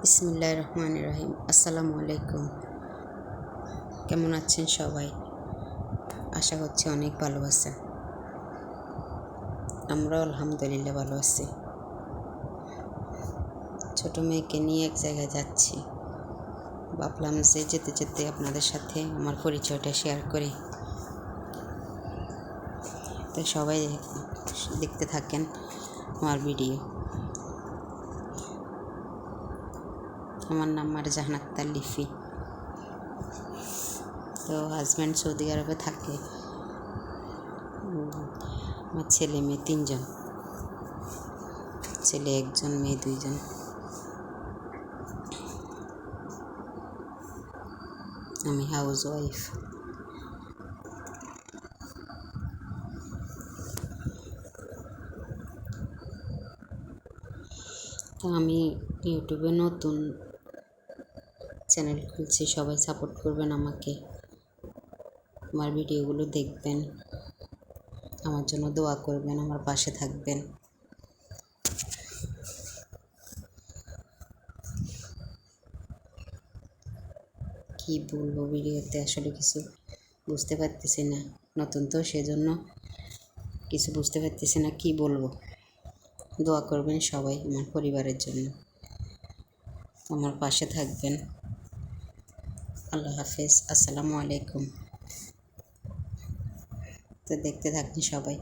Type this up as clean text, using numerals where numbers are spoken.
বিসমিল্লাহির রহমানির রহিম। আসসালামু আলাইকুম। কেমন আছেন সবাই? আশা করছি অনেক ভালো আছেন। আমরাও আলহামদুলিল্লাহ ভালো আছি। ছোটো মেয়েকে নিয়ে এক জায়গায় যাচ্ছি, ভাবলাম যে যেতে যেতে আপনাদের সাথে আমার পরিচয়টা শেয়ার করি। তো সবাই দেখতে থাকেন আমার ভিডিও। আমার নাম মারজাহান আক্তার লিফি। তো হাজব্যান্ড সৌদি আরবে থাকে। আমার ছেলে মেয়ে 3 জন, ছেলে 1 জন, মেয়ে 2 জন। আমি হাউস ওয়াইফ। তো আমি ইউটিউবে নতুন চ্যানেল খুলছি, সবাই সাপোর্ট করবেন আমাকে, আমার ভিডিওগুলো দেখবেন, আমার জন্য দোয়া করবেন, আমার পাশে থাকবেন। কি বলবো, ভিডিওতে আসলে কিছু বুঝতে পারতেছি না, নতুন তো সেজন্য কিছু বুঝতে পারতেছি না কি বলবো। দোয়া করবেন সবাই আমার পরিবারের জন্য, আমার পাশে থাকবেন। আল্লাহ হাফেজ। আসসালামু আলাইকুম। তো দেখতে থাকুন সবাই।